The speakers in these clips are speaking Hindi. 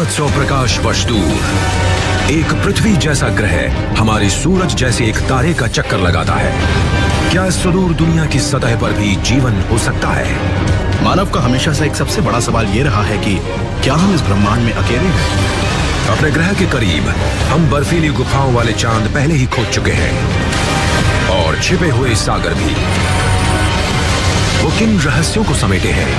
700 प्रकाश वर्ष दूर एक पृथ्वी जैसा ग्रह हमारे सूरज जैसे एक तारे का चक्कर लगाता है। क्या इस सुदूर दुनिया की सतह पर भी जीवन हो सकता है? मानव का हमेशा से एक सबसे बड़ा सवाल ये रहा है कि क्या हम इस ब्रह्मांड में अकेले हैं? अपने ग्रह के करीब हम बर्फीली गुफाओं वाले चांद पहले ही खोज चुके हैं और छिपे हुए सागर भी। वो किन रहस्यों को समेटे हैं?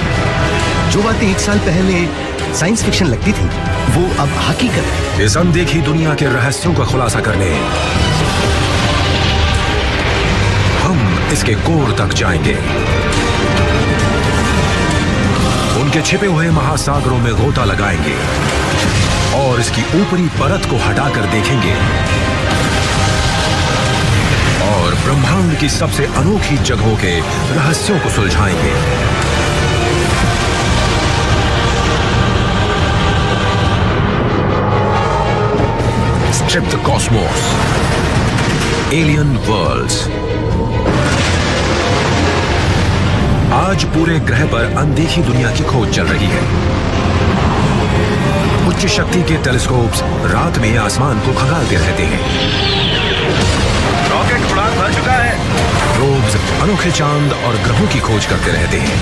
जो बातें 1 साल पहले साइंस फिक्शन लगती थी, वो अब हकीकत है। इस अनदेखी दुनिया के रहस्यों का खुलासा करने हम इसके कोर तक जाएंगे। उनके छिपे हुए महासागरों में गोता लगाएंगे और इसकी ऊपरी परत को हटाकर देखेंगे और ब्रह्मांड की सबसे अनोखी जगहों के रहस्यों को सुलझाएंगे। Strip the Cosmos, Alien Worlds। आज पूरे ग्रह पर अनदेखी दुनिया की खोज चल रही है। उच्च शक्ति के टेलीस्कोप्स रात में आसमान को खंगालते रहते हैं। रॉकेट उड़ान भर चुका है। प्रोब्स अनोखे चांद और ग्रहों की खोज करते रहते हैं,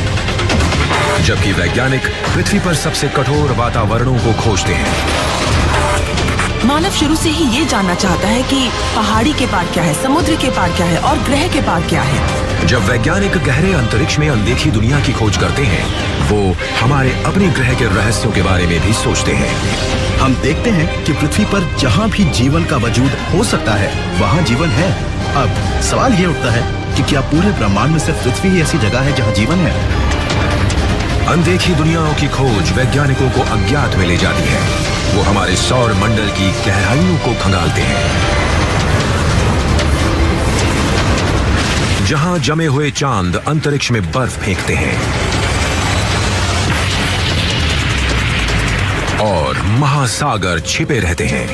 जबकि वैज्ञानिक पृथ्वी पर सबसे कठोर वातावरणों को खोजते हैं। मानव शुरू से ही ये जानना चाहता है कि पहाड़ी के पार क्या है, समुद्र के पार क्या है और ग्रह के पार क्या है। जब वैज्ञानिक गहरे अंतरिक्ष में अनदेखी दुनिया की खोज करते हैं, वो हमारे अपने ग्रह के रहस्यों के बारे में भी सोचते हैं। हम देखते हैं कि पृथ्वी पर जहाँ भी जीवन का वजूद हो सकता है, वहाँ जीवन है। अब सवाल ये उठता है कि क्या पूरे ब्रह्मांड में सिर्फ पृथ्वी ही ऐसी जगह है जहाँ जीवन है? अनदेखी दुनियाओं की खोज वैज्ञानिकों को अज्ञात में ले जाती है। वो हमारे सौर मंडल की गहराइयों को खंगालते हैं, जहां जमे हुए चांद अंतरिक्ष में बर्फ फेंकते हैं और महासागर छिपे रहते हैं।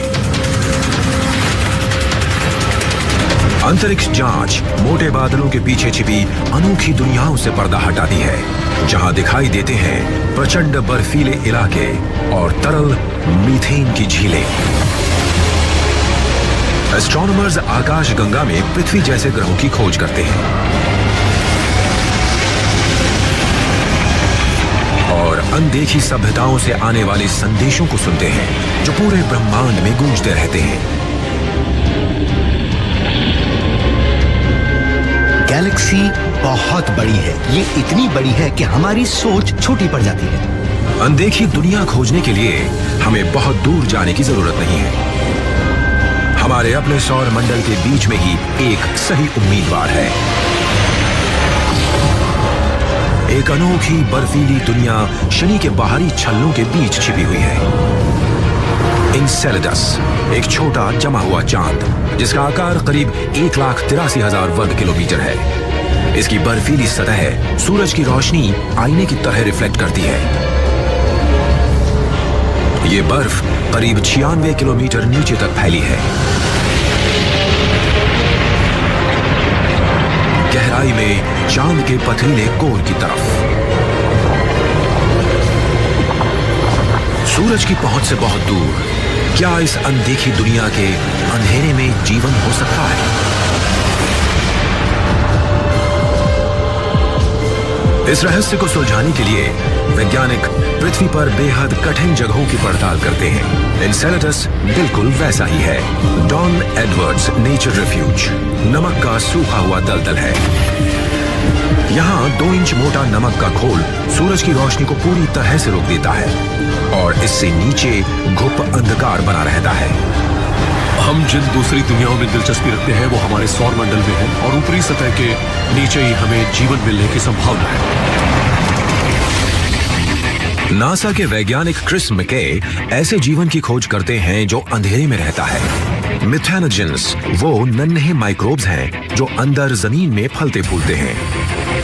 अंतरिक्ष जांच मोटे बादलों के पीछे छिपी अनोखी दुनियाओं से पर्दा हटाती है, जहां दिखाई देते हैं प्रचंड बर्फीले इलाके और तरल मीथेन की झीलें। एस्ट्रोनॉमर्स आकाश गंगा में पृथ्वी जैसे ग्रहों की खोज करते हैं और अनदेखी सभ्यताओं से आने वाले संदेशों को सुनते हैं, जो पूरे ब्रह्मांड में गूंजते रहते हैं। गैलेक्सी बहुत बड़ी है। ये इतनी बड़ी है कि हमारी सोच छोटी पड़ जाती है। अनदेखी दुनिया खोजने के लिए हमें बहुत दूर जाने की जरूरत नहीं है। हमारे अपने सौर मंडल के बीच में ही एक सही उम्मीदवार है। एक अनोखी बर्फीली दुनिया शनि के बाहरी छल्लों के बीच छिपी हुई है। इनसेलेडस, एक छोटा जमा हुआ चांद जिसका आकार करीब 1,83,000 वर्ग किलोमीटर है। इसकी बर्फीली सतह सूरज की रोशनी आईने की तरह रिफ्लेक्ट करती है। ये बर्फ करीब 96 किलोमीटर नीचे तक फैली है। गहराई में चांद के पथरीले कोर की तरफ। सूरज की पहुंच से बहुत दूर क्या इस अनदेखी दुनिया के अंधेरे में जीवन हो सकता है? इस रहस्य को सुलझाने के लिए वैज्ञानिक पृथ्वी पर बेहद कठिन जगहों की पड़ताल करते हैं। एनसेलेडस बिल्कुल वैसा ही है। डॉन एडवर्ड्स नेचर रिफ्यूज नमक का सूखा हुआ दलदल है। यहाँ 2 इंच मोटा नमक का खोल सूरज की रोशनी को पूरी तरह से रोक देता है और इससे नीचे घुप अंधकार बना रहता है। हम जिन दूसरी दुनियाओं में दिलचस्पी रखते हैं वो हमारे सौर मंडल में है और ऊपरी सतह के नीचे ही हमें जीवन मिलने की संभावना है। नासा के वैज्ञानिक क्रिस मैके ऐसे जीवन की खोज करते हैं जो अंधेरे में रहता है। मिथेनोजेंस वो नन्हे माइक्रोब्स हैं जो अंदर जमीन में फलते फूलते हैं।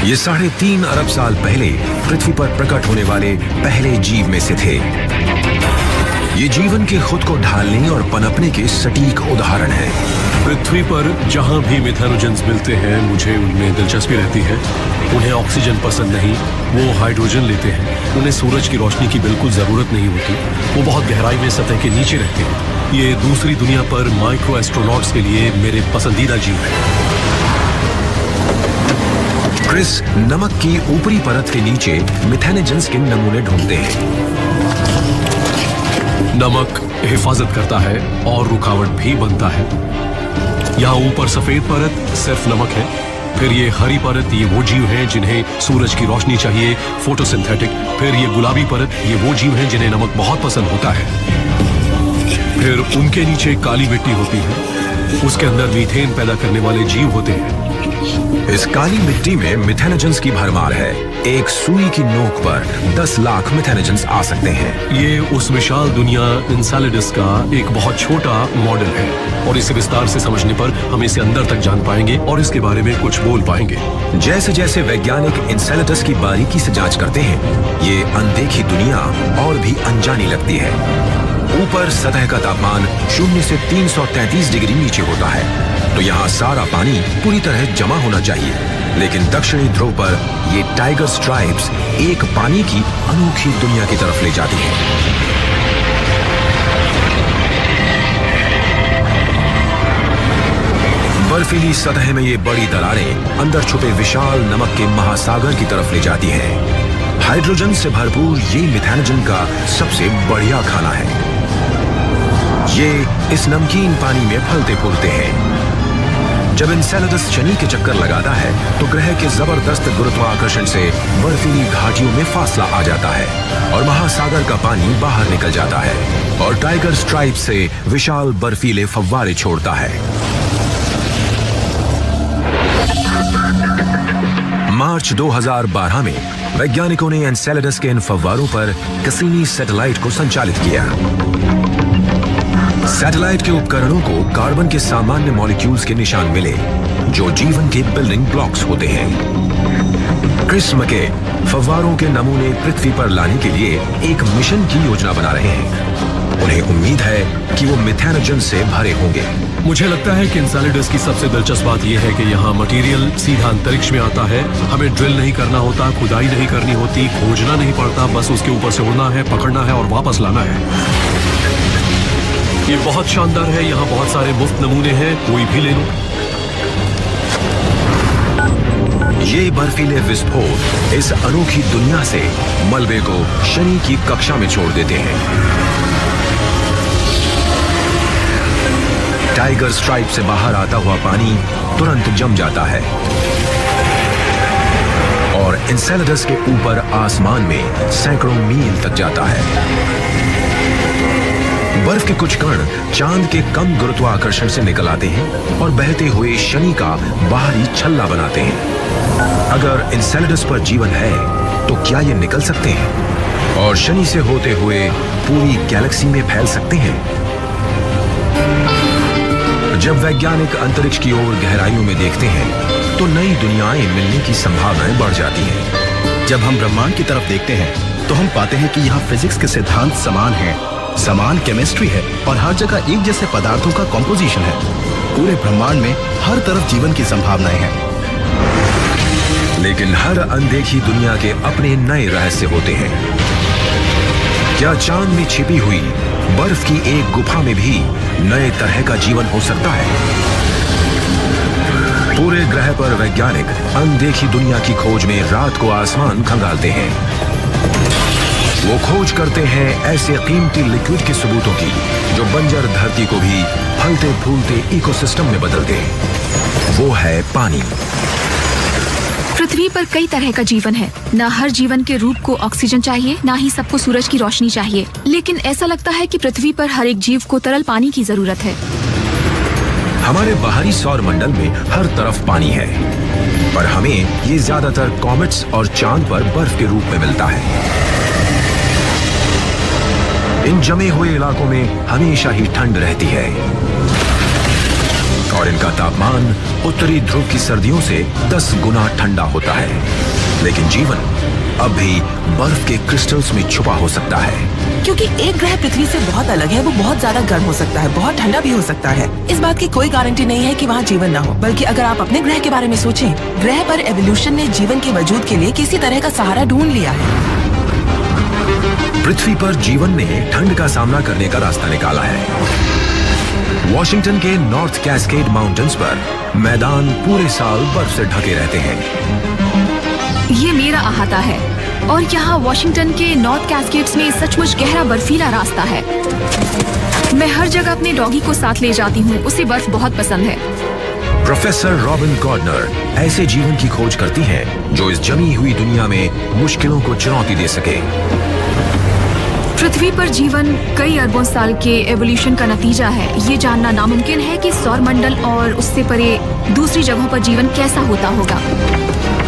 ये 3.5 अरब साल पहले पृथ्वी पर प्रकट होने वाले पहले जीव में से थे। ये जीवन के खुद को ढालने और पनपने के सटीक उदाहरण हैं। पृथ्वी पर जहाँ भी मिथेनोजेंस मिलते हैं मुझे उनमें दिलचस्पी रहती है। उन्हें ऑक्सीजन पसंद नहीं, वो हाइड्रोजन लेते हैं। उन्हें सूरज की रोशनी की बिल्कुल जरूरत नहीं होती। वो बहुत गहराई में सतह के नीचे रहते हैं। ये दूसरी दुनिया पर माइक्रो एस्ट्रोनॉट्स के लिए मेरे पसंदीदा जीव हैं। क्रिस नमक की ऊपरी परत के नीचे मिथेनोजेंस के नमूने ढूंढते हैं। नमक हिफाजत करता है और रुकावट भी बनता है। यहाँ ऊपर सफेद परत सिर्फ नमक है। फिर ये हरी परत, ये वो जीव हैं जिन्हें सूरज की रोशनी चाहिए, फोटोसिंथेटिक। फिर ये गुलाबी परत, ये वो जीव हैं जिन्हें नमक बहुत पसंद होता है। फिर उनके नीचे काली मिट्टी होती है, उसके अंदर मीथेन पैदा करने वाले जीव होते हैं। इस काली मिट्टी में मिथेनोजेंस की भरमार है। एक सुई की नोक पर 10 लाख मिथेनोजेंस आ सकते हैं। ये उस विशाल दुनिया इंसेलेडस का एक बहुत छोटा मॉडल है और इसे विस्तार से समझने पर हम इसे अंदर तक जान पाएंगे और इसके बारे में कुछ बोल पाएंगे। जैसे जैसे वैज्ञानिक इंसेलेडस की बारीकी से जांच करते हैं, ये अनदेखी दुनिया और भी अनजानी लगती है। ऊपर सतह का तापमान 0 से 333 डिग्री नीचे होता है, तो यहाँ सारा पानी पूरी तरह जमा होना चाहिए। लेकिन दक्षिणी ध्रुव पर ये टाइगर स्ट्राइप्स एक पानी की अनोखी दुनिया की तरफ ले जाती हैं। बर्फीली सतह में ये बड़ी दरारें अंदर छुपे विशाल नमक के महासागर की तरफ ले जाती हैं। हाइड्रोजन से भरपूर ये मिथेनोजन का सबसे बढ़िया खाना है। ये इस नमकीन पानी में फलते फूलते हैं। जब इंसेलेडस शनि के चक्कर लगाता है तो ग्रह के जबरदस्त गुरुत्वाकर्षण से बर्फीली घाटियों में फासला आ जाता है और महासागर का पानी बाहर निकल जाता है और टाइगर स्ट्राइप से विशाल बर्फीले फव्वारे छोड़ता है। मार्च 2012 में वैज्ञानिकों ने एनसेलेडस के इन फव्वारों पर कैसिनी सैटेलाइट को संचालित किया। सैटेलाइट के उपकरणों को कार्बन के सामान्य मॉलिक्यूल्स के निशान मिले जो जीवन के बिल्डिंग ब्लॉक्स होते हैं। क्रिस मके फव्वारों के नमूने पृथ्वी पर लाने के लिए एक मिशन की योजना बना रहे हैं। उन्हें उम्मीद है कि वो मिथेनोजन से भरे होंगे। मुझे लगता है कि इंसेलेडस की सबसे दिलचस्प बात यह है कि यहाँ मटेरियल सीधा अंतरिक्ष में आता है। हमें ड्रिल नहीं करना होता, खुदाई नहीं करनी होती, खोजना नहीं पड़ता, बस उसके ऊपर से उड़ना है, पकड़ना है और वापस लाना है। ये बहुत शानदार है। यहाँ बहुत सारे मुफ्त नमूने हैं, कोई भी ले लो। ये बर्फीले विस्फोट इस अनोखी दुनिया से मलबे को शनि की कक्षा में छोड़ देते हैं। टाइगर स्ट्राइप से बाहर आता हुआ पानी तुरंत जम जाता है और इंसेलेडस के ऊपर आसमान में सैकड़ों मील तक जाता है। बर्फ के कुछ कण चांद के कम गुरुत्वाकर्षण से निकल आते हैं और बहते हुए शनि का बाहरी छल्ला बनाते हैं। अगर इंसेलेडस पर जीवन है तो क्या ये निकल सकते हैं और शनि से होते हुए पूरी गैलेक्सी में फैल सकते हैं? जब वैज्ञानिक अंतरिक्ष की ओर गहराइयों में देखते हैं तो नई दुनियाएं मिलने की संभावनाएं बढ़ जाती हैं। जब हम ब्रह्मांड की तरफ देखते हैं तो हम पाते हैं कि यहाँ फिजिक्स के सिद्धांत समान हैं, समान केमिस्ट्री है और हर जगह एक जैसे पदार्थों का कॉम्पोजिशन है। पूरे ब्रह्मांड में हर तरफ जीवन की संभावनाएं हैं। लेकिन हर अनदेखी दुनिया के अपने नए रहस्य होते हैं। क्या चांद में छिपी हुई बर्फ की एक गुफा में भी नए तरह का जीवन हो सकता है? पूरे ग्रह पर वैज्ञानिक अनदेखी दुनिया की खोज में रात को आसमान खंगालते हैं। वो खोज करते हैं ऐसे कीमती लिक्विड के सबूतों की जो बंजर धरती को भी फलते फूलते इकोसिस्टम में बदल दे। वो है पानी। पृथ्वी पर कई तरह का जीवन है। न हर जीवन के रूप को ऑक्सीजन चाहिए, न ही सबको सूरज की रोशनी चाहिए। लेकिन ऐसा लगता है कि पृथ्वी पर हर एक जीव को तरल पानी की जरूरत है। हमारे बाहरी सौर मंडल में हर तरफ पानी है, पर हमें ये ज्यादातर कॉमेट्स और चांद पर बर्फ के रूप में मिलता है। इन जमे हुए इलाकों में हमेशा ही ठंड रहती है और इनका तापमान उत्तरी ध्रुव की सर्दियों से 10 गुना ठंडा होता है। लेकिन जीवन अब भी बर्फ के क्रिस्टल्स में छुपा हो सकता है। क्योंकि एक ग्रह पृथ्वी से बहुत अलग है, वो बहुत ज्यादा गर्म हो सकता है, बहुत ठंडा भी हो सकता है। इस बात की कोई गारंटी नहीं है कि वहाँ जीवन ना हो। बल्कि अगर आप अपने ग्रह के बारे में सोचें, ग्रह पर एवोल्यूशन ने जीवन के वजूद के लिए किसी तरह का सहारा ढूंढ लिया है। पृथ्वी पर जीवन ने ठंड का सामना करने का रास्ता निकाला है। वॉशिंगटन के नॉर्थ कैस्केड माउंटेन्स पर मैदान पूरे साल बर्फ से ढके रहते हैं। ये मेरा अहाता है और यहाँ वॉशिंगटन के नॉर्थ कैस्केड्स में सचमुच गहरा बर्फीला रास्ता है। मैं हर जगह अपने डॉगी को साथ ले जाती हूँ, उसे बर्फ बहुत पसंद है। प्रोफेसर रॉबिन गॉर्डनर ऐसे जीवन की खोज करती हैं जो इस जमी हुई दुनिया में मुश्किलों को चुनौती दे सके। पृथ्वी पर जीवन कई अरबों साल के एवोल्यूशन का नतीजा है। ये जानना नामुमकिन है कि सौर मंडल और उससे परे दूसरी जगहों पर जीवन कैसा होता होगा।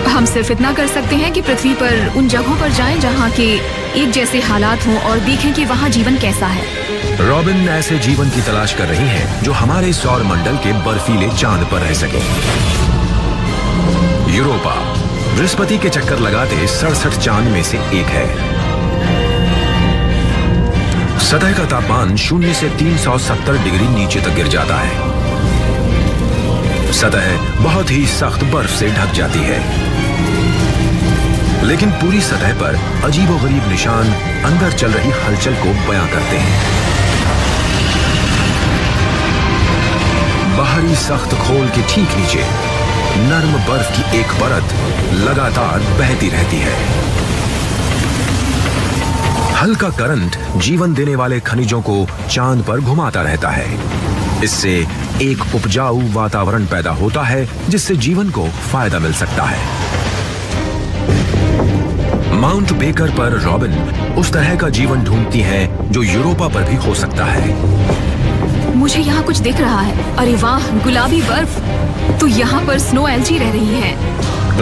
हम सिर्फ इतना कर सकते हैं कि पृथ्वी पर उन जगहों पर जाएं जहां के एक जैसे हालात हों और देखें कि वहां जीवन कैसा है। रॉबिन ऐसे जीवन की तलाश कर रही हैं जो हमारे सौर मंडल के बर्फीले चांद पर रह सके। यूरोपा बृहस्पति के चक्कर लगाते 67 चांद में से एक है। सतह का तापमान 0 से 370 डिग्री नीचे तक गिर जाता है। सतह बहुत ही सख्त बर्फ से ढक जाती है, लेकिन पूरी सतह पर अजीबोगरीब निशान अंदर चल रही हलचल को बयां करते हैं। बाहरी सख्त खोल के ठीक नीचे नर्म बर्फ की एक परत लगातार बहती रहती है। हल्का करंट जीवन देने वाले खनिजों को चांद पर घुमाता रहता है। इससे एक उपजाऊ वातावरण पैदा होता है जिससे जीवन को फायदा मिल सकता है। माउंट बेकर पर रॉबिन उस तरह का जीवन ढूंढती हैं जो यूरोपा पर भी हो सकता है। मुझे यहाँ कुछ दिख रहा है। अरे वाह, गुलाबी बर्फ। तो यहाँ पर स्नो एल्जी रह रही है।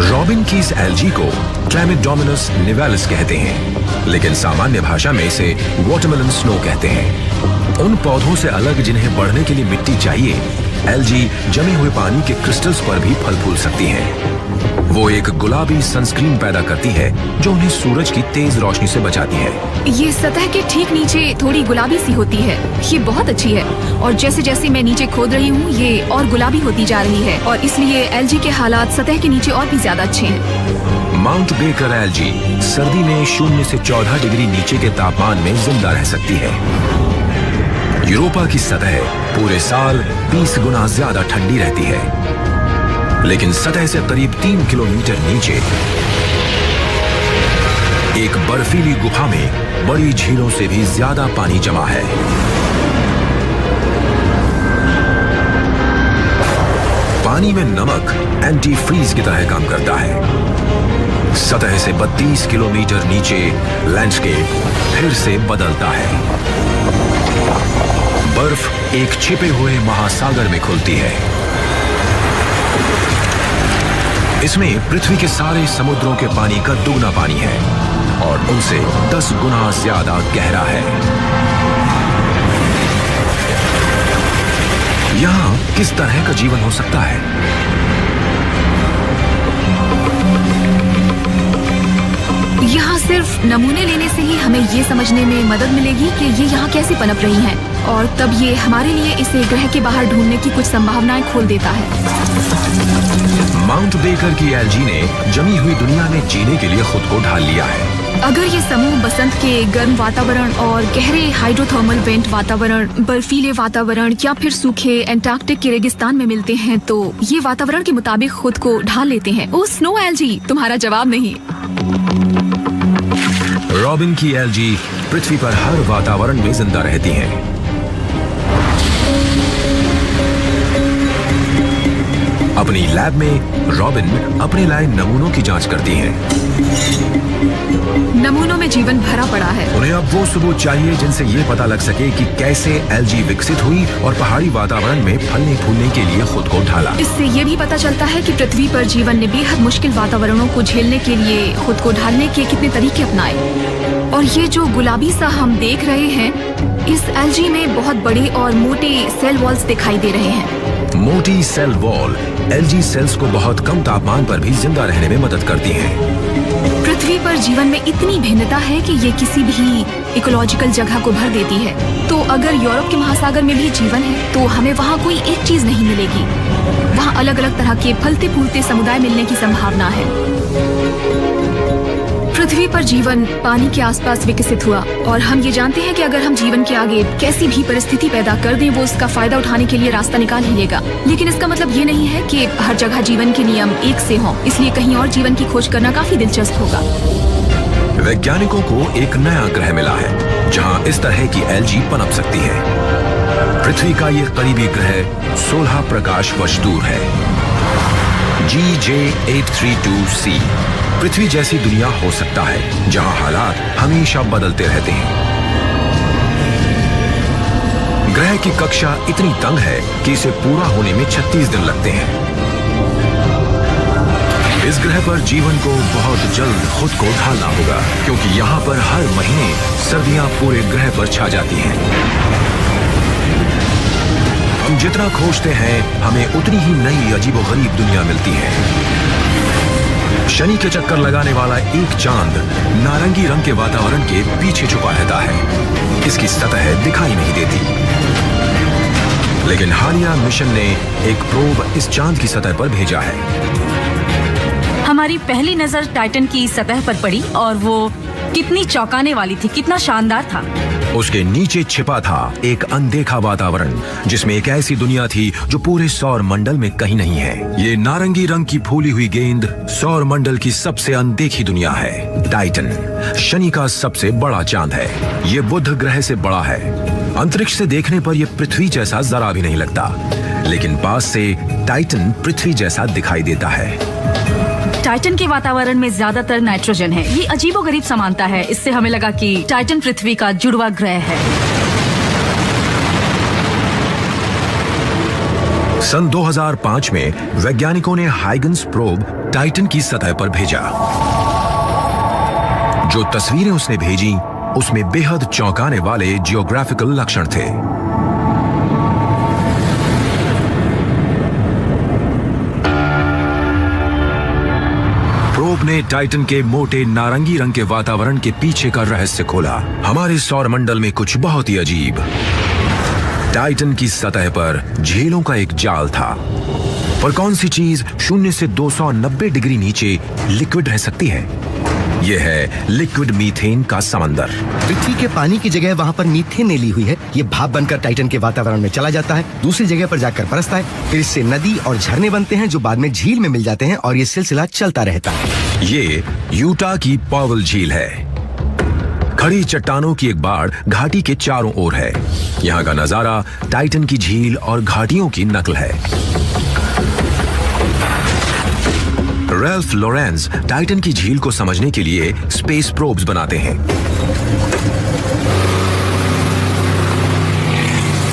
रॉबिन की इस एल्जी को क्लैमिडोमोनास निवेलिस कहते हैं, लेकिन सामान्य भाषा में इसे वाटरमेलन स्नो कहते हैं। उन पौधों से अलग जिन्हें बढ़ने के लिए मिट्टी चाहिए, एल्जी जमे हुए पानी के क्रिस्टल्स पर भी फल फूल सकती हैं। वो एक गुलाबी सनस्क्रीन पैदा करती है जो उन्हें सूरज की तेज रोशनी से बचाती है। ये सतह के ठीक नीचे थोड़ी गुलाबी सी होती है। ये बहुत अच्छी है और जैसे जैसे मैं नीचे खोद रही हूँ ये और गुलाबी होती जा रही है और इसलिए एल्जी के हालात सतह के नीचे और भी ज्यादा अच्छे हैं। माउंट बेकर एल्जी सर्दी में 0 से 14 डिग्री नीचे के तापमान में जिंदा रह सकती है। यूरोपा की सतह पूरे साल 20 गुना ज्यादा ठंडी रहती है, लेकिन सतह से करीब 3 किलोमीटर नीचे एक बर्फीली गुफा में बड़ी झीलों से भी ज्यादा पानी जमा है। पानी में नमक एंटी फ्रीज की तरह काम करता है। सतह से 32 किलोमीटर नीचे लैंडस्केप फिर से बदलता है। बर्फ एक छिपे हुए महासागर में खुलती है। इसमें पृथ्वी के सारे समुद्रों के पानी का दुगना पानी है और उनसे 10 गुना ज्यादा गहरा है। यहाँ किस तरह का जीवन हो सकता है? यहाँ सिर्फ नमूने लेने से ही हमें ये समझने में मदद मिलेगी कि ये यहाँ कैसे पनप रही हैं और तब ये हमारे लिए इसे ग्रह के बाहर ढूंढने की कुछ संभावनाएं खोल देता है। माउंट बेकर की एल्जी ने जमी हुई दुनिया में जीने के लिए खुद को ढाल लिया है। अगर ये समूह बसंत के गर्म वातावरण और गहरे हाइड्रोथर्मल वेंट वातावरण, बर्फीले वातावरण या फिर सूखे एंटार्कटिक के रेगिस्तान में मिलते हैं तो ये वातावरण के मुताबिक खुद को ढाल लेते हैं। ओ स्नो एल्जी, तुम्हारा जवाब नहीं। रॉबिन की एल्जी पृथ्वी पर हर वातावरण में जिंदा रहती हैं। अपनी लैब में रॉबिन अपने लाए नमूनों की जांच करती हैं। नमूनों में जीवन भरा पड़ा है। उन्हें अब वो सबूत चाहिए जिनसे ये पता लग सके कि कैसे एल्जी विकसित हुई और पहाड़ी वातावरण में फलने फूलने के लिए खुद को ढाला। इससे ये भी पता चलता है कि पृथ्वी पर जीवन ने बेहद मुश्किल वातावरणों को झेलने के लिए खुद को ढालने के कितने तरीके अपनाए। और ये जो गुलाबी सा हम देख रहे हैं, इस एल्जी में बहुत बड़े और मोटे सेल वॉल्स दिखाई दे रहे हैं। मोटी सेल वॉल एल्जी सेल्स को बहुत कम तापमान पर भी जिंदा रहने में मदद करती हैं। पृथ्वी पर जीवन में इतनी भिन्नता है कि ये किसी भी इकोलॉजिकल जगह को भर देती है। तो अगर यूरोप के महासागर में भी जीवन है तो हमें वहाँ कोई एक चीज नहीं मिलेगी। वहाँ अलग अलग तरह के फलते फूलते समुदाय मिलने की संभावना है। पृथ्वी पर जीवन पानी के आसपास विकसित हुआ और हम ये जानते हैं कि अगर हम जीवन के आगे कैसी भी परिस्थिति पैदा कर दें वो उसका फायदा उठाने के लिए रास्ता निकाल ही लेगा। लेकिन इसका मतलब ये नहीं है कि हर जगह जीवन के नियम एक से हों, इसलिए कहीं और जीवन की खोज करना काफी दिलचस्प होगा। वैज्ञानिकों को एक नया ग्रह मिला है जहां इस तरह की एल्गी पनप सकती है। पृथ्वी का ये करीबी ग्रह 16 प्रकाश वर्ष दूर है। GJ832c पृथ्वी जैसी दुनिया हो सकता है जहां हालात हमेशा बदलते रहते हैं। ग्रह की कक्षा इतनी तंग है कि इसे पूरा होने में 36 दिन लगते हैं। इस ग्रह पर जीवन को बहुत जल्द खुद को ढालना होगा क्योंकि यहाँ पर हर महीने सर्दियां पूरे ग्रह पर छा जाती हैं। हम जितना खोजते हैं हमें उतनी ही नई अजीबोगरीब दुनिया मिलती है। शनि के चक्कर लगाने वाला एक चांद नारंगी रंग के वातावरण के पीछे छुपा रहता है। इसकी सतह दिखाई नहीं देती। लेकिन हालिया मिशन ने एक प्रोब इस चांद की सतह पर भेजा है। हमारी पहली नजर टाइटन की सतह पर पड़ी और वो कितनी चौंकाने वाली थी, कितना शानदार था। उसके नीचे छिपा था एक अनदेखा वातावरण जिसमें एक ऐसी दुनिया थी जो पूरे सौर मंडल में कहीं नहीं है। ये नारंगी रंग की फूली हुई गेंद सौर मंडल की सबसे अनदेखी दुनिया है। टाइटन शनि का सबसे बड़ा चांद है। ये बुध ग्रह से बड़ा है। अंतरिक्ष से देखने पर यह पृथ्वी जैसा जरा भी नहीं लगता, लेकिन पास से टाइटन पृथ्वी जैसा दिखाई देता है। टाइटन के वातावरण में ज्यादातर नाइट्रोजन है। ये अजीबोगरीब समानता है। इससे हमें लगा कि टाइटन पृथ्वी का जुड़वा ग्रह है। सन 2005 में वैज्ञानिकों ने हाइगन्स प्रोब टाइटन की सतह पर भेजा। जो तस्वीरें उसने भेजी उसमें बेहद चौंकाने वाले जियोग्राफिकल लक्षण थे। प्रोब ने टाइटन के मोटे नारंगी रंग के वातावरण के पीछे का रहस्य खोला। हमारे सौर मंडल में कुछ बहुत ही अजीब। टाइटन की सतह पर झीलों का एक जाल था। पर कौन सी चीज 0 से 290 डिग्री नीचे लिक्विड रह सकती है? यह है लिक्विड मीथेन का समंदर। पृथ्वी के पानी की जगह वहाँ पर मीथेन ने ली हुई है। ये भाप बनकर टाइटन के वातावरण में चला जाता है, दूसरी जगह पर जाकर बरसता है, फिर इससे नदी और झरने बनते हैं जो बाद में झील में मिल जाते हैं और ये सिलसिला चलता रहता है। ये यूटा की पॉवल झील है। खड़ी चट्टानों की एक बाड़ घाटी के चारों ओर है। यहाँ का नजारा टाइटन की झील और घाटियों की नकल है। रैल्फ लॉरेंस टाइटन की झील को समझने के लिए स्पेस प्रोब्स बनाते हैं।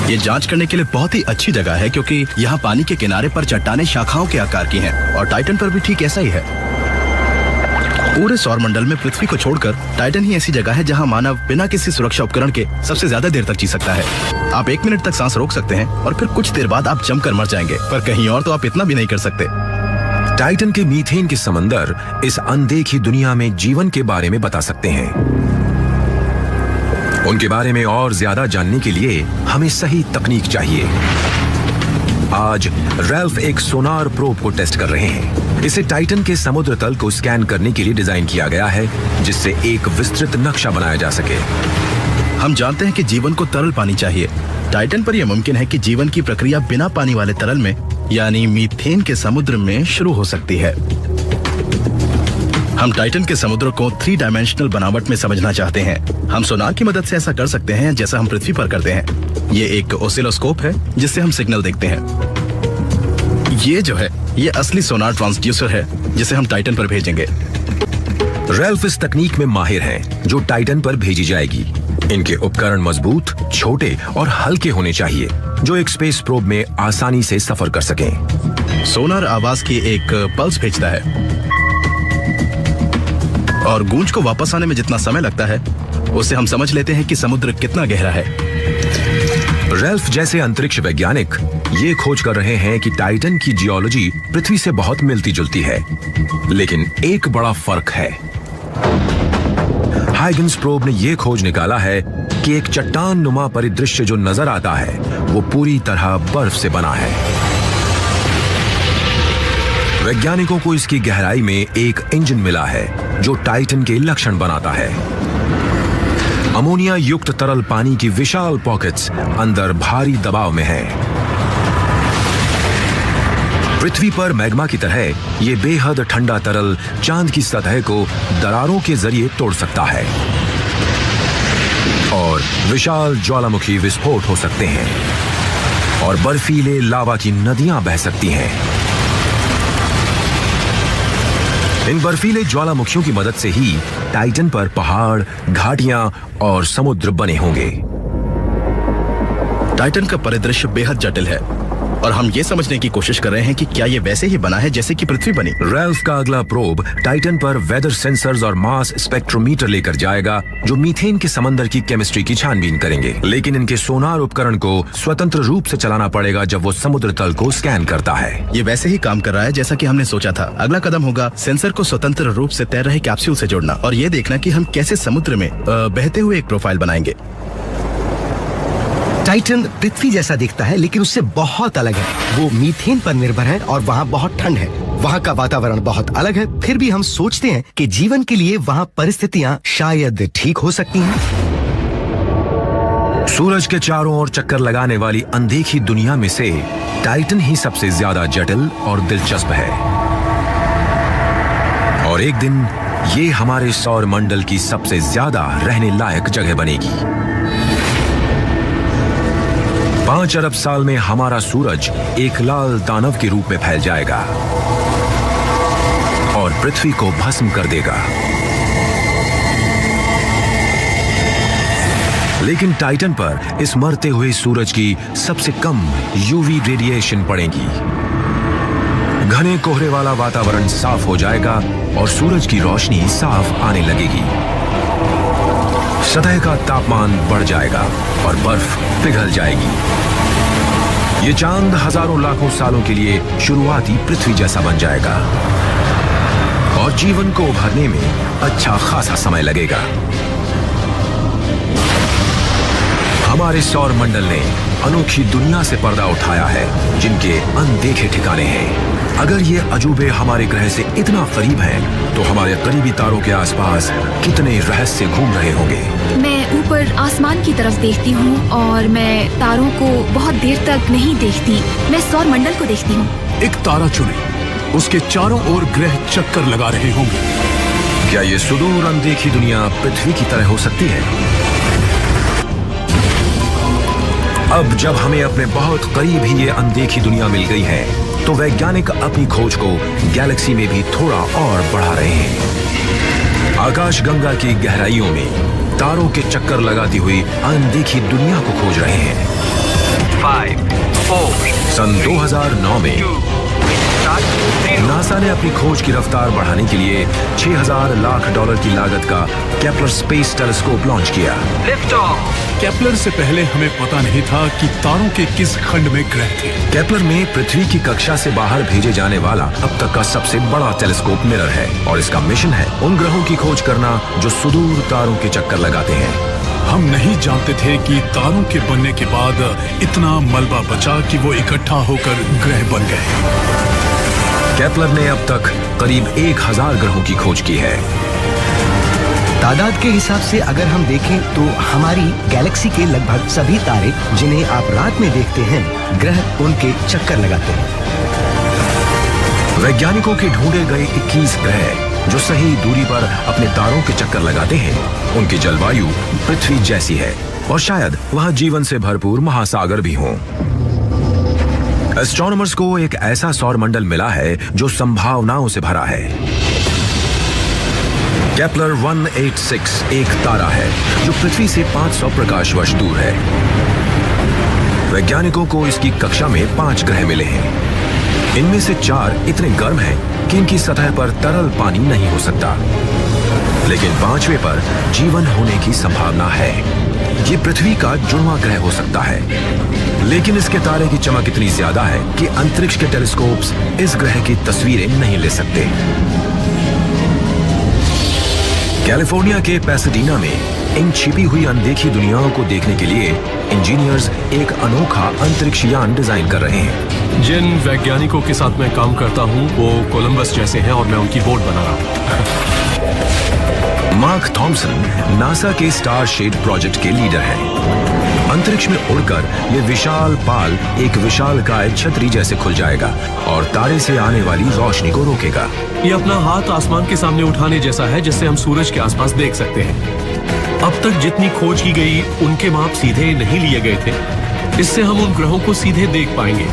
ये जांच करने के लिए बहुत ही अच्छी जगह है क्योंकि यहाँ पानी के किनारे पर चट्टानें शाखाओं के आकार की हैं और टाइटन पर भी ठीक ऐसा ही है। पूरे सौर मंडल में पृथ्वी को छोड़कर टाइटन ही ऐसी जगह है जहाँ मानव बिना किसी सुरक्षा उपकरण के सबसे ज्यादा देर तक जी सकता है। आप 1 मिनट तक सांस रोक सकते हैं और फिर कुछ देर बाद आप जमकर मर जाएंगे, पर कहीं और तो आप इतना भी नहीं कर सकते। टाइटन के मीथेन के समंदर इस अनदेखी दुनिया में जीवन के बारे में बता सकते हैं। उनके बारे में और ज्यादा जानने के लिए हमें सही तकनीक चाहिए। आज रैल्फ एक सोनार प्रोब को टेस्ट कर रहे हैं। इसे टाइटन के समुद्र तल को स्कैन करने के लिए डिजाइन किया गया है जिससे एक विस्तृत नक्शा बनाया जा सके। हम जानते हैं कि जीवन को तरल पानी चाहिए। टाइटन पर यह मुमकिन है कि जीवन की प्रक्रिया बिना पानी वाले तरल में यानी मीथेन के समुद्र में शुरू हो सकती है। हम टाइटन के समुद्र को 3 डायमेंशनल बनावट में समझना चाहते हैं। हम सोनार की मदद से ऐसा कर सकते हैं जैसा हम पृथ्वी पर करते हैं। ये एक ओसिलोस्कोप है जिससे हम सिग्नल देखते हैं। ये जो है ये असली सोनार ट्रांसड्यूसर है जिसे हम टाइटन पर भेजेंगे। रैल्फ इस तकनीक में माहिर हैं जो टाइटन पर भेजी जाएगी। इनके उपकरण मजबूत, छोटे और हल्के होने चाहिए जो एक स्पेस प्रोब में आसानी से सफर कर सकें। सोनार आवाज की एक पल्स भेजता है और गूंज को वापस आने में जितना समय लगता है उससे हम समझ लेते हैं कि समुद्र कितना गहरा है। रैल्फ जैसे अंतरिक्ष वैज्ञानिक ये खोज कर रहे हैं कि टाइटन की जियोलॉजी पृथ्वी से बहुत मिलती जुलती है, लेकिन एक बड़ा फर्क है। हाइगन्स प्रोब ने यह खोज निकाला है कि एक चट्टान नुमा परिदृश्य जो नजर आता है वो पूरी तरह बर्फ से बना है। वैज्ञानिकों को इसकी गहराई में एक इंजन मिला है जो टाइटन के लक्षण बनाता है। अमोनिया युक्त तरल पानी की विशाल पॉकेट्स अंदर भारी दबाव में है। पृथ्वी पर मैग्मा की तरह ये बेहद ठंडा तरल चांद की सतह को दरारों के जरिए तोड़ सकता है और विशाल ज्वालामुखी विस्फोट हो सकते हैं और बर्फीले लावा की नदियां बह सकती हैं। इन बर्फीले ज्वालामुखियों की मदद से ही टाइटन पर पहाड़, घाटियां और समुद्र बने होंगे। टाइटन का परिदृश्य बेहद जटिल है और हम ये समझने की कोशिश कर रहे हैं कि क्या ये वैसे ही बना है जैसे कि पृथ्वी बनी। रैल्फ का अगला प्रोब टाइटन पर वेदर सेंसर्स और मास स्पेक्ट्रोमीटर लेकर जाएगा जो मीथेन के समंदर की केमिस्ट्री की छानबीन करेंगे। लेकिन इनके सोनार उपकरण को स्वतंत्र रूप से चलाना पड़ेगा जब वो समुद्र तल को स्कैन करता है। ये वैसे ही काम कर रहा है जैसा कि हमने सोचा था। अगला कदम होगा सेंसर को स्वतंत्र रूप से तैर रहे कैप्सूल से जोड़ना और ये देखना कि हम कैसे समुद्र में बहते हुए एक प्रोफाइल बनाएंगे। टाइटन पृथ्वी जैसा दिखता है लेकिन उससे बहुत अलग है। वो मीथेन पर निर्भर है और वहाँ बहुत ठंड है। वहाँ का वातावरण बहुत अलग है। फिर भी हम सोचते हैं कि जीवन के लिए वहाँ परिस्थितियाँ शायद ठीक हो सकती हैं। सूरज के चारों ओर चक्कर लगाने वाली अनदेखी दुनिया में से टाइटन ही सबसे ज्यादा जटिल और दिलचस्प है। और एक दिन ये हमारे सौर मंडल की सबसे ज्यादा रहने लायक जगह बनेगी। 5 अरब साल में हमारा सूरज एक लाल दानव के रूप में फैल जाएगा और पृथ्वी को भस्म कर देगा। लेकिन टाइटन पर इस मरते हुए सूरज की सबसे कम यूवी रेडिएशन पड़ेगी। घने कोहरे वाला वातावरण साफ हो जाएगा और सूरज की रोशनी साफ आने लगेगी। सतह का तापमान बढ़ जाएगा और बर्फ पिघल जाएगी। ये चांद हजारों लाखों सालों के लिए शुरुआती पृथ्वी जैसा बन जाएगा और जीवन को उभरने में अच्छा खासा समय लगेगा। हमारे सौर मंडल ने अनोखी दुनिया से पर्दा उठाया है जिनके अनदेखे ठिकाने हैं। अगर ये अजूबे हमारे ग्रह से इतना करीब हैं, तो हमारे करीबी तारों के आसपास कितने रहस्य घूम रहे होंगे। मैं ऊपर आसमान की तरफ देखती हूँ और मैं तारों को बहुत देर तक नहीं देखती। मैं सौर मंडल को देखती हूँ। एक तारा चुने, उसके चारों ओर ग्रह चक्कर लगा रहे होंगे। क्या ये सुदूर अनदेखी दुनिया पृथ्वी की तरह हो सकती है? अब जब हमें अपने बहुत करीब ही ये अनदेखी दुनिया मिल गई है, तो वैज्ञानिक अपनी खोज को गैलेक्सी में भी थोड़ा और बढ़ा रहे हैं। आकाशगंगा की गहराइयों में तारों के चक्कर लगाती हुई अनदेखी दुनिया को खोज रहे हैं। 5, 4, सन 2009 में नासा ने अपनी खोज की रफ्तार बढ़ाने के लिए $6000 लाख की लागत का केपलर स्पेस टेलीस्कोप लॉन्च किया। Lift off. केपलर से पहले हमें पता नहीं था कि तारों के किस खंड में ग्रह थे। केपलर में पृथ्वी की कक्षा से बाहर भेजे जाने वाला अब तक का सबसे बड़ा टेलीस्कोप मिरर है और इसका मिशन है उन ग्रहों की खोज करना जो सुदूर तारों के चक्कर लगाते हैं। हम नहीं जानते थे कि तारों के बनने के बाद इतना मलबा बचा कि वो इकट्ठा होकर ग्रह बन गए। केपलर ने अब तक करीब 1000 ग्रहों की खोज की है। तादाद के हिसाब से अगर हम देखें तो हमारी गैलेक्सी के लगभग सभी तारे जिन्हें आप रात में देखते हैं, ग्रह उनके चक्कर लगाते हैं। वैज्ञानिकों के ढूंढे गए 21 ग्रह जो सही दूरी पर अपने तारों के चक्कर लगाते हैं, उनकी जलवायु पृथ्वी जैसी है और शायद वहां जीवन से भरपूर महासागर भी हों। एस्ट्रोनॉमर्स को एक ऐसा सौर मंडल मिला है जो संभावनाओं से भरा है। केपलर 186 एक तारा है जो पृथ्वी से 500 प्रकाश वर्ष दूर है। वैज्ञानिकों को इसकी कक्षा में 5 ग्रह मिले हैं। इनमें से 4 इतने गर्म हैं कि इनकी सतह पर तरल पानी नहीं हो सकता, लेकिन 5वें पर जीवन होने की संभावना है। ये पृथ्वी का जुड़वां ग्रह हो सकता है, लेकिन इसके तारे की चमक इतनी ज्यादा है कि अंतरिक्ष के टेलीस्कोप्स इस ग्रह की तस्वीरें नहीं ले सकते। कैलिफोर्निया के पैसाडीना में इन छिपी हुई अनदेखी दुनियाओं को देखने के लिए इंजीनियर्स एक अनोखा अंतरिक्ष यान डिजाइन कर रहे हैं। जिन वैज्ञानिकों के साथ मैं काम करता हूँ वो कोलंबस जैसे हैं और मैं उनकी बोर्ड बना रहा हूँ। मार्क थॉमसन नासा के स्टार शेड प्रोजेक्ट के लीडर हैं। अंतरिक्ष में उड़कर ये विशाल पाल एक विशालकाय छतरी जैसे खुल जाएगा और तारे से आने वाली रोशनी को रोकेगा। ये अपना हाथ आसमान के सामने उठाने जैसा है जिससे हम सूरज के आसपास देख सकते हैं। अब तक जितनी खोज की गई उनके माप सीधे नहीं लिए गए थे। इससे हम उन ग्रहों को सीधे देख पाएंगे।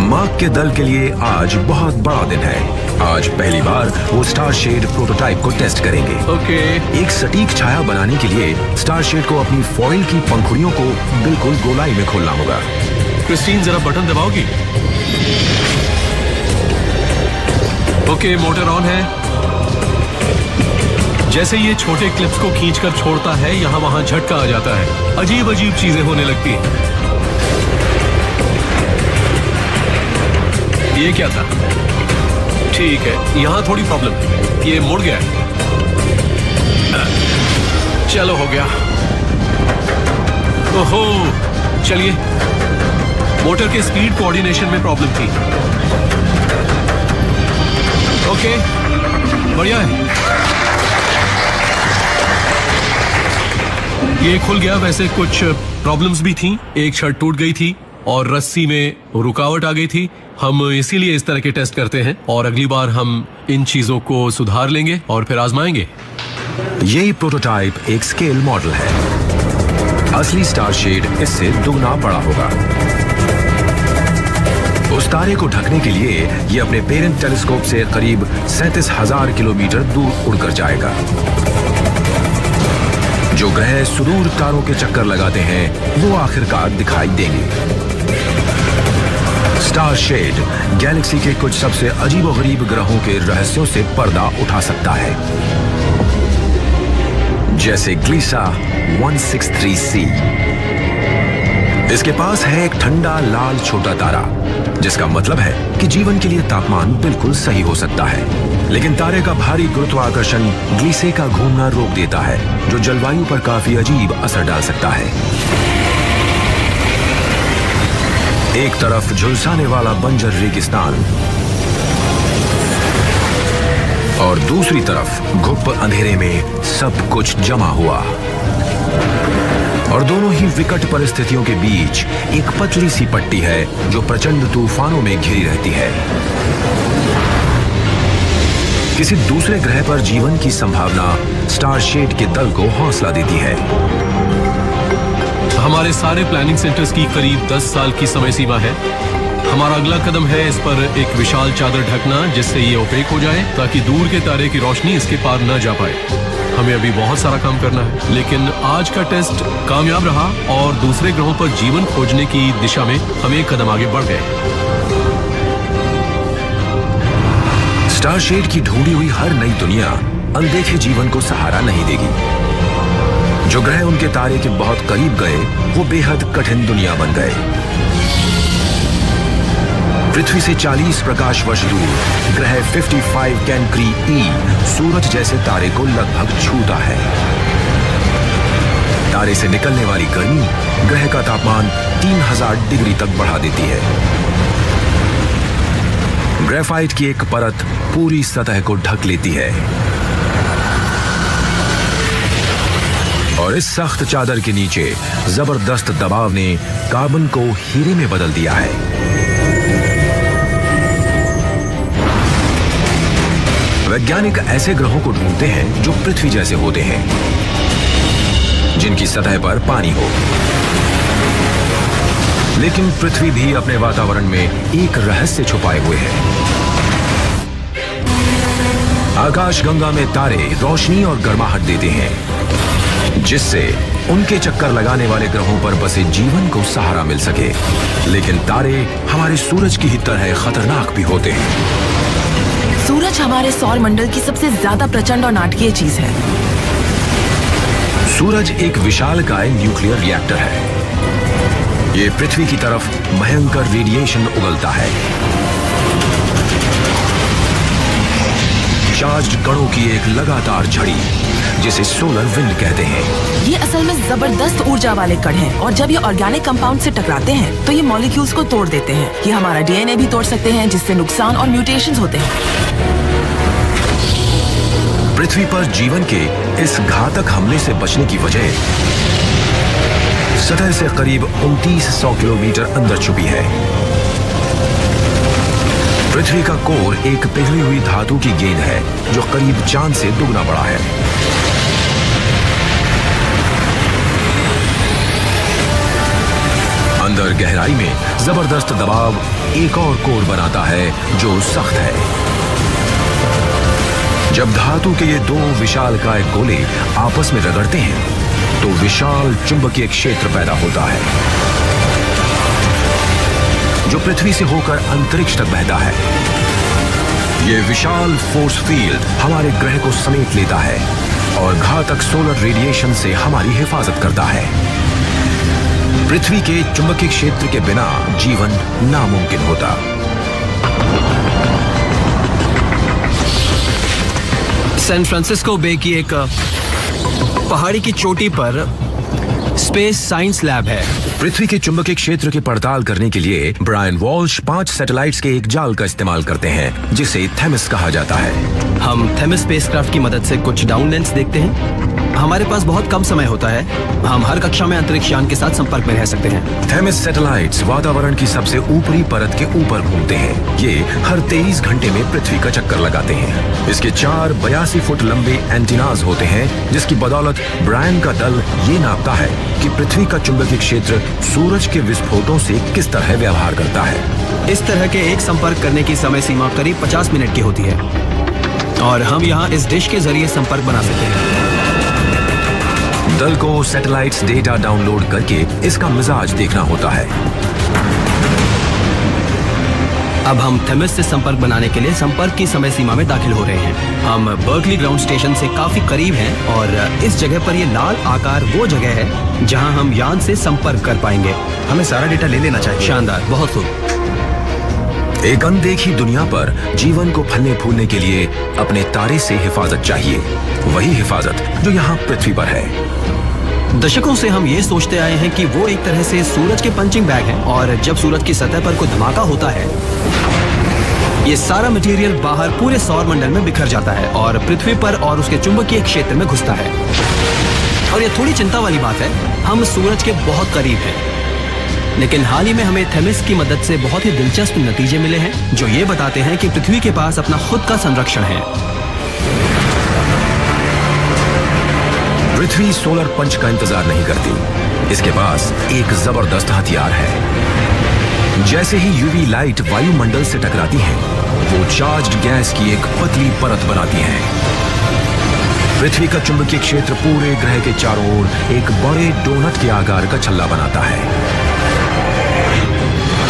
मार्क के दल के लिए आज बहुत बड़ा दिन है। आज पहली बार वो स्टार शेड प्रोटोटाइप को टेस्ट करेंगे। ओके। एक सटीक छाया बनाने के लिए स्टार शेड को अपनी फॉइल की पंखुड़ियों को बिल्कुल गोलाई में खोलना होगा। क्रिस्टीन जरा बटन दबाओगी? ओके, मोटर ऑन है। जैसे ये छोटे क्लिप्स को खींचकर छोड़ता है यहाँ वहां झटका आ जाता है। अजीब अजीब चीजें होने लगती हैं। ये क्या था? ठीक है, यहाँ थोड़ी प्रॉब्लम है। ये मुड़ गया है। चलो हो गया। ओहो, चलिए। मोटर के स्पीड कोऑर्डिनेशन में प्रॉब्लम थी। ओके, बढ़िया है। ये खुल गया। वैसे कुछ प्रॉब्लम्स भी थी। एक शर्ट टूट गई थी और रस्सी में रुकावट आ गई थी। हम इसीलिए इस तरह के टेस्ट करते हैं और अगली बार हम इन चीजों को सुधार लेंगे और फिर आजमाएंगे। यही प्रोटोटाइप एक स्केल मॉडल है। असली स्टार शेड इससे दुगना बड़ा होगा। उस तारे को ढकने के लिए ये अपने पेरेंट टेलीस्कोप से करीब 37,000 किलोमीटर दूर उड़कर जाएगा। जो ग्रह सुदूर तारों के चक्कर लगाते हैं वो आखिरकार दिखाई देंगे। स्टार शेड गैलेक्सी के कुछ सबसे अजीबोगरीब ग्रहों के रहस्यों से पर्दा उठा सकता है, जैसे ग्लीसा 163c। इसके पास है एक ठंडा लाल छोटा तारा, जिसका मतलब है कि जीवन के लिए तापमान बिल्कुल सही हो सकता है। लेकिन तारे का भारी गुरुत्वाकर्षण ग्लीसे का घूमना रोक देता है, जो जलवायु पर काफी अजीब असर डाल सकता है। एक तरफ झुलसाने वाला बंजर रेगिस्तान और दूसरी तरफ घुप अंधेरे में सब कुछ जमा हुआ, और दोनों ही विकट परिस्थितियों के बीच एक पतली सी पट्टी है जो प्रचंड तूफानों में घिरी रहती है। किसी दूसरे ग्रह पर जीवन की संभावना स्टार शेड के दल को हौसला देती है। हमारे सारे प्लानिंग सेंटर्स की करीब 10 साल की समय सीमा है। हमारा अगला कदम है इस पर एक विशाल चादर ढकना, जिससे ये ओपेक हो जाए ताकि दूर के तारे की रोशनी इसके पार न जा पाए। हमें अभी बहुत सारा काम करना है, लेकिन आज का टेस्ट कामयाब रहा और दूसरे ग्रहों पर जीवन खोजने की दिशा में हम एक कदम आगे बढ़ गए। स्टार शेड की ढूंढी हुई हर नई दुनिया अनदेखे जीवन को सहारा नहीं देगी। जो ग्रह उनके तारे के बहुत करीब गए वो बेहद कठिन दुनिया बन गए। पृथ्वी से 40 प्रकाश वर्ष दूर ग्रह 55 कैंक्री ई सूरज जैसे तारे को लगभग छूता है। तारे से निकलने वाली गर्मी ग्रह का तापमान 3000 डिग्री तक बढ़ा देती है। ग्रेफाइट की एक परत पूरी सतह को ढक लेती है और इस सख्त चादर के नीचे जबरदस्त दबाव ने कार्बन को हीरे में बदल दिया है। वैज्ञानिक ऐसे ग्रहों को ढूंढते हैं जो पृथ्वी जैसे होते हैं, जिनकी सतह पर पानी हो। लेकिन पृथ्वी भी अपने वातावरण में एक रहस्य छुपाए हुए है। आकाशगंगा में तारे रोशनी और गर्माहट देते हैं, जिससे उनके चक्कर लगाने वाले ग्रहों पर बसे जीवन को सहारा मिल सके। लेकिन तारे हमारे सूरज की ही तरह खतरनाक भी होते हैं। सूरज हमारे सौर मंडल की सबसे ज्यादा प्रचंड और नाटकीय चीज है। सूरज एक विशालकाय न्यूक्लियर रिएक्टर है। ये पृथ्वी की तरफ भयंकर रेडिएशन उगलता है। चार्ज्ड कणों की एक लगातार झड़ी जिसे सोलर विंड कहते हैं। ये असल में जबरदस्त ऊर्जा वाले कण हैं और जब ये ऑर्गेनिक कंपाउंड से टकराते हैं तो ये मॉलिक्यूल्स को तोड़ देते हैं। ये हमारा डीएनए भी तोड़ सकते हैं जिससे नुकसान और म्यूटेशंस होते हैं। पृथ्वी पर जीवन के इस घातक हमले से बचने की वजह सतह से करीब 2900 किलोमीटर अंदर छुपी है। पृथ्वी का कोर एक पिघली हुई धातु की गेंद है जो करीब चांद से दुगना बड़ा है। अंदर गहराई में जबरदस्त दबाव एक और कोर बनाता है जो सख्त है। जब धातु के ये दो विशालकाय गोले आपस में रगड़ते हैं तो विशाल चुंबकीय क्षेत्र पैदा होता है जो पृथ्वी से होकर अंतरिक्ष तक बहता है। ये विशाल फोर्स फील्ड हमारे ग्रह को समेट लेता है और घातक सोलर रेडिएशन से हमारी हिफाजत करता है। पृथ्वी के चुंबकीय क्षेत्र के बिना जीवन नामुमकिन होता। सैन फ्रांसिस्को बे की एक पहाड़ी की चोटी पर स्पेस साइंस लैब है। पृथ्वी के चुंबकीय क्षेत्र की पड़ताल करने के लिए ब्रायन वॉल्श 5 सैटेलाइट्स के एक जाल का इस्तेमाल करते हैं जिसे थेमिस कहा जाता है। हम थेमिस स्पेसक्राफ्ट की मदद से कुछ डाउन लेंस देखते हैं। हमारे पास बहुत कम समय होता है। हम हर कक्षा में अंतरिक्ष यान के साथ संपर्क में रह सकते हैं। थेमिस सैटेलाइट्स वातावरण की सबसे ऊपरी परत के ऊपर घूमते हैं। ये हर 23 घंटे में पृथ्वी का चक्कर लगाते हैं। इसके 4 82 फुट लंबे एंटीनाज होते हैं जिसकी बदौलत ब्रायन का दल ये नापता है कि पृथ्वी का चुंबकीय क्षेत्र सूरज के विस्फोटों से किस तरह व्यवहार करता है। इस तरह के एक संपर्क करने की समय सीमा करीब 50 मिनट की होती है और हम यहाँ इस डिश के जरिए संपर्क बना सकते हैं। दल को सैटेलाइट्स डेटा डाउनलोड करके इसका मिजाज देखना होता है। अब हम थेमिस से संपर्क बनाने के लिए संपर्क की समय सीमा में दाखिल हो रहे हैं। हम बर्कली ग्राउंड स्टेशन से काफी करीब हैं और इस जगह पर ये लाल आकार वो जगह है जहां हम यान से संपर्क कर पाएंगे। हमें सारा डेटा ले लेना चाहिए। शानदार, बहुत खूब। एक अनदेखी दुनिया पर जीवन को फलने फूलने के लिए अपने तारे से हिफाजत चाहिए, वही हिफाजत जो यहाँ पृथ्वी पर है। दशकों से हम ये सोचते आए हैं कि वो एक तरह से सूरज के पंचिंग बैग हैं और जब सूरज की सतह पर कोई धमाका होता है ये सारा मटेरियल बाहर पूरे सौर मंडल में बिखर जाता है और पृथ्वी पर और उसके चुंबकीय क्षेत्र में घुसता है। और ये थोड़ी चिंता वाली बात है, हम सूरज के बहुत करीब हैं। लेकिन हाल ही में हमें थेमिस की मदद से बहुत ही दिलचस्प नतीजे मिले हैं जो ये बताते हैं कि पृथ्वी के पास अपना खुद का संरक्षण है। पृथ्वी सोलर पंच का इंतजार नहीं करती। इसके पास एक जबरदस्त हथियार है। जैसे ही यूवी लाइट वायुमंडल से टकराती है वो चार्ज्ड गैस की एक पतली परत बनाती है। पृथ्वी का चुंबकीय क्षेत्र पूरे ग्रह के चारों ओर एक बड़े डोनट के आकार का छल्ला बनाता है।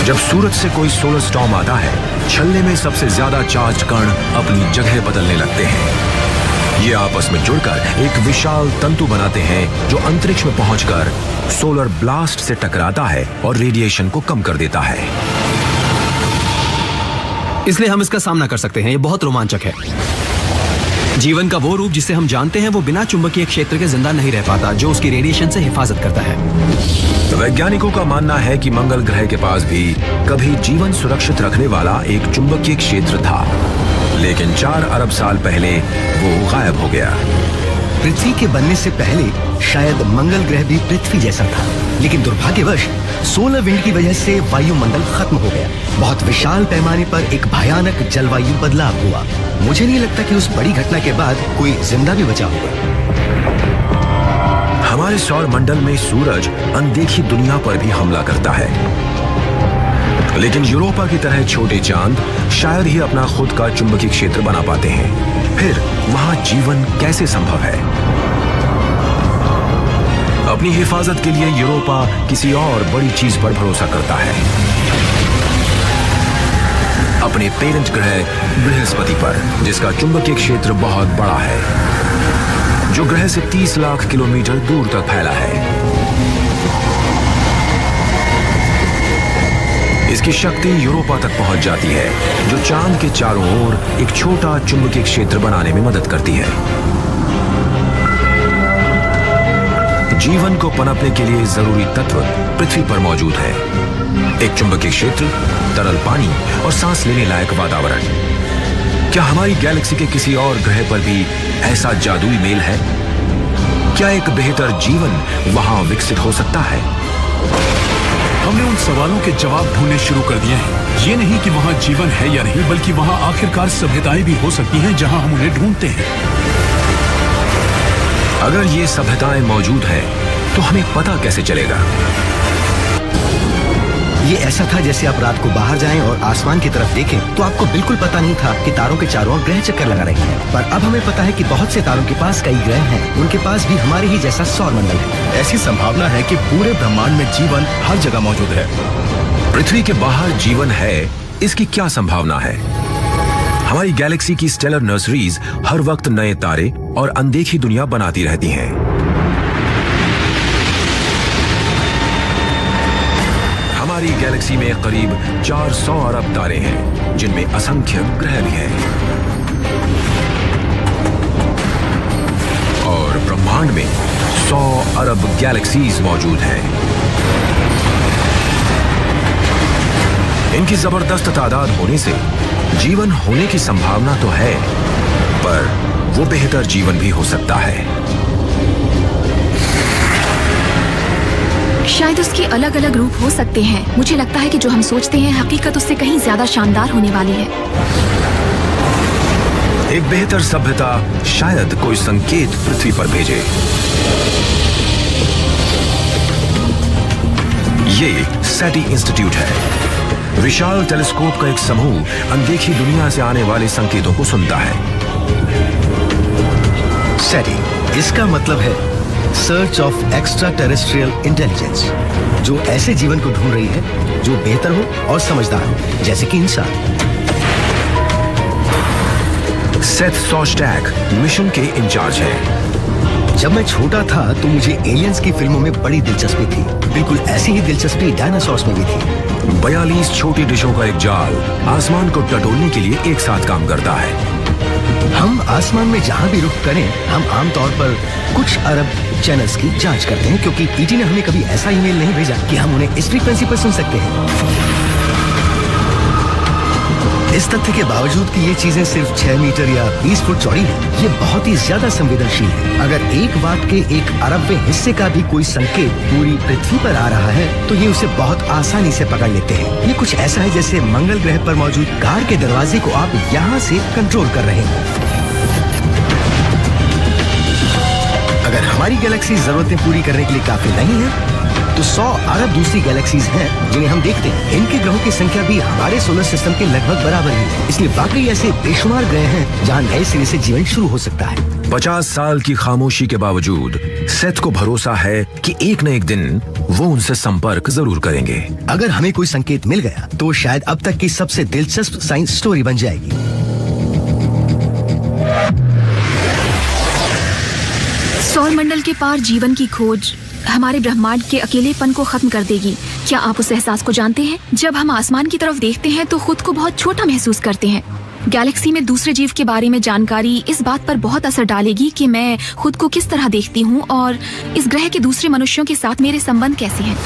जब सूरज से कोई सोलर स्टॉर्म आता है छल्ले में सबसे ज्यादा चार्ज कण अपनी जगह बदलने लगते हैं। ये आपस में जुड़कर एक विशाल तंतु बनाते हैं जो अंतरिक्ष में पहुंचकर सोलर ब्लास्ट से टकराता है और रेडिएशन को कम कर देता है। इसलिए हम इसका सामना कर सकते हैं। ये बहुत रोमांचक है। जीवन का वो रूप जिसे हम जानते हैं वो बिना चुंबकीय क्षेत्र के जिंदा नहीं रह पाता जो उसकी रेडिएशन से हिफाजत करता है। वैज्ञानिकों का मानना है कि मंगल ग्रह के पास भी कभी जीवन सुरक्षित रखने वाला एक चुंबकीय क्षेत्र था, लेकिन 4 अरब साल पहले वो गायब हो गया। पृथ्वी के बनने से पहले शायद मंगल ग्रह भी पृथ्वी जैसा था, लेकिन दुर्भाग्यवश सोलर विंड की वजह से वायुमंडल खत्म हो गया। बहुत विशाल पैमाने पर एक भयानक जलवायु बदलाव हुआ। मुझे नहीं लगता कि उस बड़ी घटना के बाद कोई जिंदा भी बचा होगा। हमारे सौर मंडल में सूरज अनदेखी दुनिया पर भी हमला करता है, लेकिन यूरोपा की तरह छोटे चांद शायद ही अपना खुद का चुंबकीय क्षेत्र बना पाते हैं। फिर वहां जीवन कैसे संभव है? अपनी हिफाजत के लिए यूरोपा किसी और बड़ी चीज पर भरोसा करता है, अपने पेरेंट ग्रह बृहस्पति पर, जिसका चुंबकीय क्षेत्र बहुत बड़ा है, जो ग्रह से 30 लाख किलोमीटर दूर तक फैला है। इसकी शक्ति यूरोपा तक पहुंच जाती है, जो चांद के चारों ओर एक छोटा चुंबकीय क्षेत्र बनाने में मदद करती है। जीवन को पनपने के लिए जरूरी तत्व पृथ्वी पर मौजूद है। एक चुंबकीय क्षेत्र, तरल पानी और सांस लेने लायक वातावरण। क्या हमारी गैलेक्सी के किसी और ग्रह पर भी ऐसा जादुई मेल है? क्या एक बेहतर जीवन वहां विकसित हो सकता है? हमने उन सवालों के जवाब ढूंढने शुरू कर दिए हैं। ये नहीं कि वहाँ जीवन है या नहीं, बल्कि वहाँ आखिरकार सभ्यताएं भी हो सकती हैं जहाँ हम उन्हें ढूंढते हैं। अगर ये सभ्यताएं मौजूद हैं, तो हमें पता कैसे चलेगा? ये ऐसा था जैसे आप रात को बाहर जाएं और आसमान की तरफ देखें तो आपको बिल्कुल पता नहीं था कि तारों के चारों ओर ग्रह चक्कर लगा रहे हैं। पर अब हमें पता है कि बहुत से तारों के पास कई ग्रह हैं। उनके पास भी हमारे ही जैसा सौर मंडल है। ऐसी संभावना है कि पूरे ब्रह्मांड में जीवन हर जगह मौजूद है। पृथ्वी के बाहर जीवन है, इसकी क्या संभावना है? हमारी गैलेक्सी की स्टेलर नर्सरीज हर वक्त नए तारे और अनदेखी दुनिया बनाती रहती हैं। हमारी गैलेक्सी में करीब 400 अरब तारे हैं, जिनमें असंख्य ग्रह भी हैं। और ब्रह्मांड में 100 अरब गैलेक्सीज मौजूद हैं। इनकी जबरदस्त तादाद होने से जीवन होने की संभावना तो है, पर वो बेहतर जीवन भी हो सकता है। शायद उसके अलग अलग रूप हो सकते हैं। मुझे लगता है कि जो हम सोचते हैं हकीकत उससे कहीं ज्यादा शानदार होने वाली है। एक बेहतर सभ्यता शायद कोई संकेत पृथ्वी पर भेजे। ये सेटी इंस्टीट्यूट है। विशाल टेलीस्कोप का एक समूह अनदेखी दुनिया से आने वाले संकेतों को सुनता है। सेटी, इसका मतलब है search of extra terrestrial intelligence, जो ऐसे जीवन को ढूंढ रही है जो बेहतर हो और समझदार हो, जैसे कि इंसान। सेथ शॉस्टैक मिशन के इंचार्ज हैं। जब मैं छोटा था तो मुझे एलियंस की फिल्मों में बड़ी दिलचस्पी थी। बिल्कुल ऐसी ही दिलचस्पी डायनासोर्स में भी थी। 42 छोटी डिशों का एक जाल आसमान को टटोलने के लिए एक साथ काम करता है। हम आसमान में जहाँ भी रुख करें, हम आमतौर पर कुछ अरब चैनल्स की जांच करते हैं, क्योंकि ईटी ने हमें कभी ऐसा ईमेल नहीं भेजा कि हम उन्हें इस फ्रीक्वेंसी पर सुन सकते हैं। इस तथ्य के बावजूद कि ये चीजें सिर्फ 6 मीटर या 20 फुट चौड़ी हैं, ये बहुत ही ज्यादा संवेदनशील है। अगर एक वाट के 1 अरबवें हिस्से का भी कोई संकेत पूरी पृथ्वी पर आ रहा है, तो ये उसे बहुत आसानी से पकड़ लेते हैं। ये कुछ ऐसा है जैसे मंगल ग्रह पर मौजूद कार के दरवाजे को आप यहाँ से कंट्रोल कर रहे हैं। अगर हमारी गैलेक्सी जरूरतें पूरी करने के लिए काफी नहीं है, तो 100 अरब दूसरी गैलेक्सीज हैं जिन्हें हम देखते हैं। इनके ग्रहों की संख्या भी हमारे सोलर सिस्टम के लगभग बराबर ही है। इसलिए वाकई ऐसे बेशुमार ग्रह हैं जहां नए सिरे से जीवन शुरू हो सकता है। 50 साल की खामोशी के बावजूद सेथ को भरोसा है कि एक न एक दिन वो उनसे संपर्क जरूर करेंगे। अगर हमें कोई संकेत मिल गया तो शायद अब तक की सबसे दिलचस्प साइंस स्टोरी बन जाएगी। सौरमंडल के पार जीवन की खोज हमारे ब्रह्मांड के अकेलेपन को खत्म कर देगी। क्या आप उस एहसास को जानते हैं? जब हम आसमान की तरफ देखते हैं तो खुद को बहुत छोटा महसूस करते हैं। गैलेक्सी में दूसरे जीव के बारे में जानकारी इस बात पर बहुत असर डालेगी कि मैं खुद को किस तरह देखती हूँ और इस ग्रह के दूसरे मनुष्यों के साथ मेरे संबंध कैसे हैं।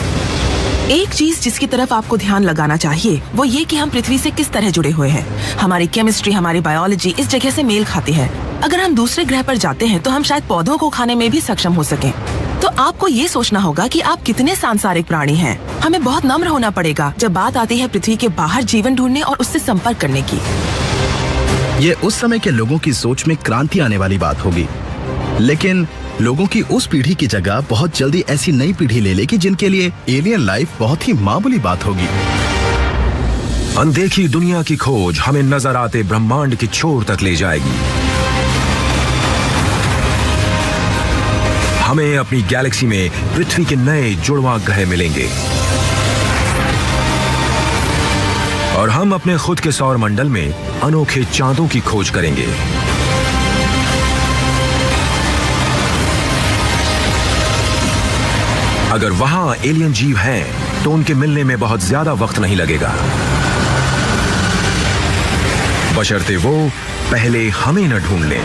एक चीज जिसकी तरफ आपको ध्यान लगाना चाहिए वो ये कि हम पृथ्वी से किस तरह जुड़े हुए हैं। हमारी केमिस्ट्री, हमारी बायोलॉजी इस जगह से मेल खाती है। अगर हम दूसरे ग्रह पर जाते हैं तो हम शायद पौधों को खाने में भी सक्षम हो सकें। तो आपको ये सोचना होगा कि आप कितने सांसारिक प्राणी हैं। हमें बहुत नम्र होना पड़ेगा जब बात आती है पृथ्वी के बाहर जीवन ढूंढने और उससे संपर्क करने की। ये उस समय के लोगों की सोच में क्रांति आने वाली बात होगी, लेकिन लोगों की उस पीढ़ी की जगह बहुत जल्दी ऐसी नई पीढ़ी ले लेगी जिनके लिए एलियन लाइफ बहुत ही मामूली बात होगी। अनदेखी दुनिया की खोज हमें नजर आते ब्रह्मांड की छोर तक ले जाएगी। हमें अपनी गैलेक्सी में पृथ्वी के नए जुड़वां ग्रह मिलेंगे और हम अपने खुद के सौर मंडल में अनोखे चांदों की खोज करेंगे। अगर वहां एलियन जीव हैं, तो उनके मिलने में बहुत ज्यादा वक्त नहीं लगेगा, बशर्ते वो पहले हमें न ढूंढ लें।